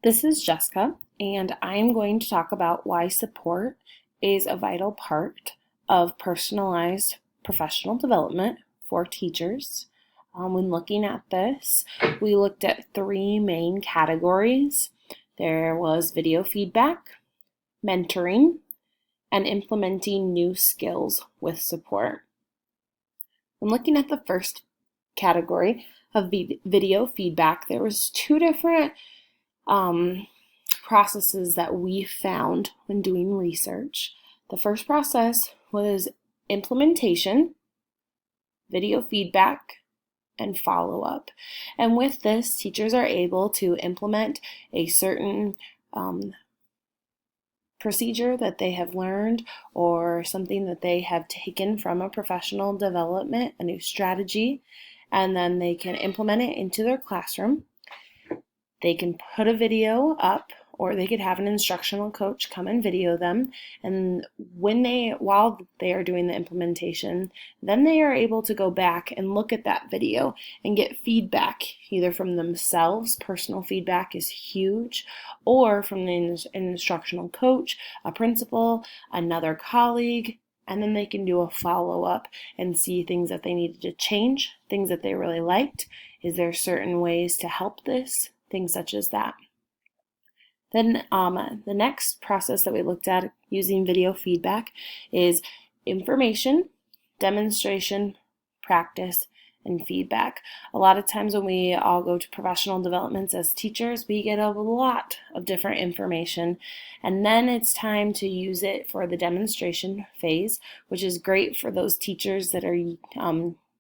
This is Jessica, and I'm going to talk about why support is a vital part of personalized professional development for teachers. When looking at this, we looked at three main categories. There was video feedback, mentoring, and implementing new skills with support. When looking at the first category of video feedback, there was two different processes that we found when doing research. The first process was implementation, video feedback, and follow-up. And with this, teachers are able to implement a certain procedure that they have learned or something that they have taken from a professional development, a new strategy, and then they can implement it into their classroom. They can put a video up, or they could have an instructional coach come and video them. And while they are doing the implementation, then they are able to go back and look at that video and get feedback, either from themselves, personal feedback is huge, or from an instructional coach, a principal, another colleague, and then they can do a follow-up and see things that they needed to change, things that they really liked. Is there certain ways to help this? Things such as that. Then the next process that we looked at using video feedback is information, demonstration, practice, and feedback. A lot of times when we all go to professional developments as teachers, we get a lot of different information, and then it's time to use it for the demonstration phase, which is great for those teachers that are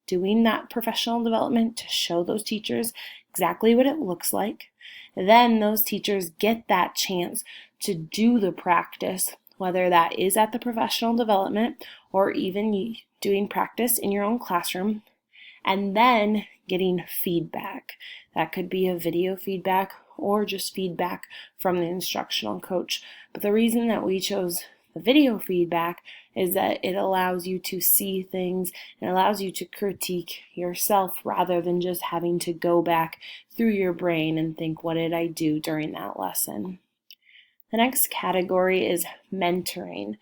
doing that professional development, to show those teachers exactly what it looks like. Then those teachers get that chance to do the practice, whether that is at the professional development or even doing practice in your own classroom, and then getting feedback. That could be a video feedback or just feedback from the instructional coach. But the reason that we chose the video feedback is that it allows you to see things and allows you to critique yourself rather than just having to go back through your brain and think, what did I do during that lesson? The next category is mentoring.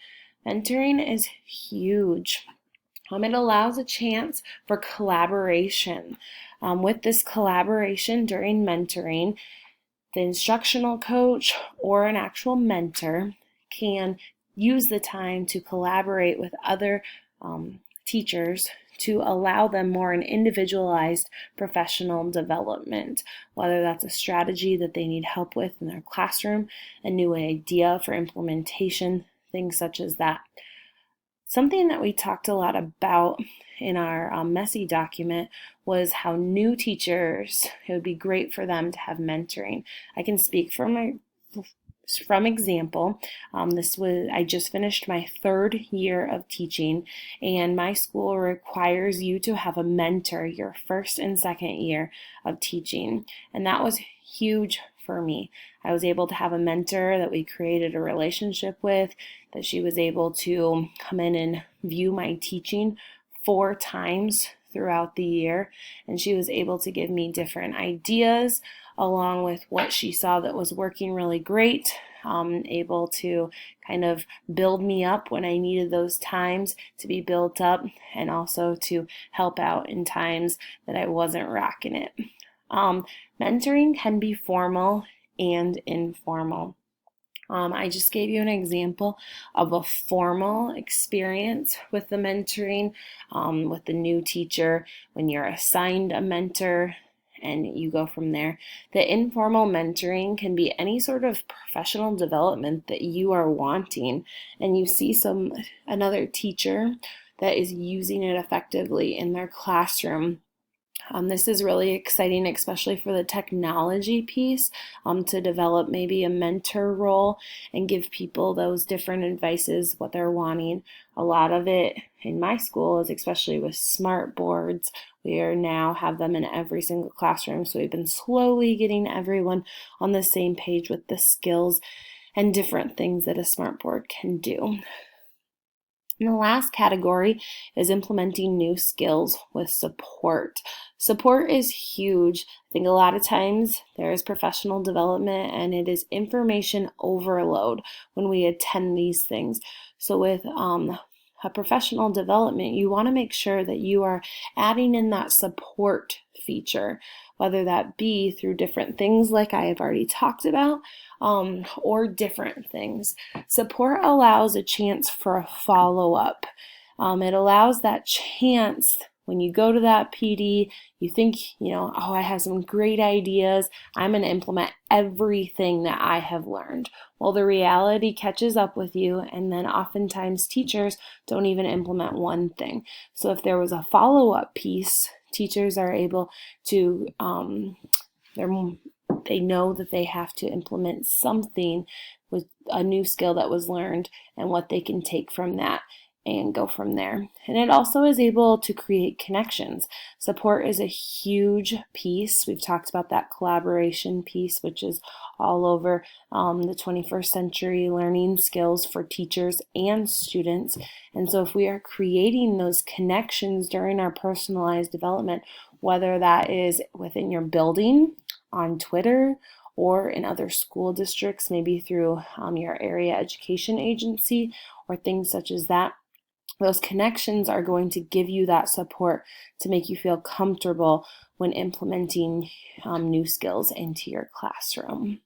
Mentoring is huge. It allows a chance for collaboration. With this collaboration during mentoring, the instructional coach or an actual mentor can use the time to collaborate with other teachers to allow them more an individualized professional development, whether that's a strategy that they need help with in their classroom, a new idea for implementation, things such as that. Something that we talked a lot about in our Messy document was how new teachers, it would be great for them to have mentoring. I can speak from example. I just finished my third year of teaching, and my school requires you to have a mentor your first and second year of teaching, and that was huge for me. I was able to have a mentor that we created a relationship with, that she was able to come in and view my teaching 4 times throughout the year, and she was able to give me different ideas along with what she saw that was working really great, able to kind of build me up when I needed those times to be built up, and also to help out in times that I wasn't rocking it. Mentoring can be formal and informal. I just gave you an example of a formal experience with the mentoring, with the new teacher, when you're assigned a mentor and you go from there. The informal mentoring can be any sort of professional development that you are wanting, and you see another teacher that is using it effectively in their classroom. This is really exciting, especially for the technology piece, to develop maybe a mentor role and give people those different advices, what they're wanting. A lot of it in my school is especially with smart boards. We are now have them in every single classroom, so we've been slowly getting everyone on the same page with the skills and different things that a smart board can do. And the last category is implementing new skills with support. Support is huge. I think a lot of times there is professional development and it is information overload when we attend these things. So with a professional development, you want to make sure that you are adding in that support feature, whether that be through different things like I have already talked about, or different things. Support allows a chance for a follow-up. It allows that chance when you go to that PD, you think, oh, I have some great ideas. I'm going to implement everything that I have learned. Well, the reality catches up with you, and then oftentimes teachers don't even implement one thing. So if there was a follow-up piece, teachers are able to, they know that they have to implement something with a new skill that was learned and what they can take from that and go from there. And it also is able to create connections. Support is a huge piece. We've talked about that collaboration piece, which is all over the 21st century learning skills for teachers and students. And so if we are creating those connections during our personalized development, whether that is within your building, on Twitter, or in other school districts, maybe through your area education agency or things such as that, those connections are going to give you that support to make you feel comfortable when implementing new skills into your classroom.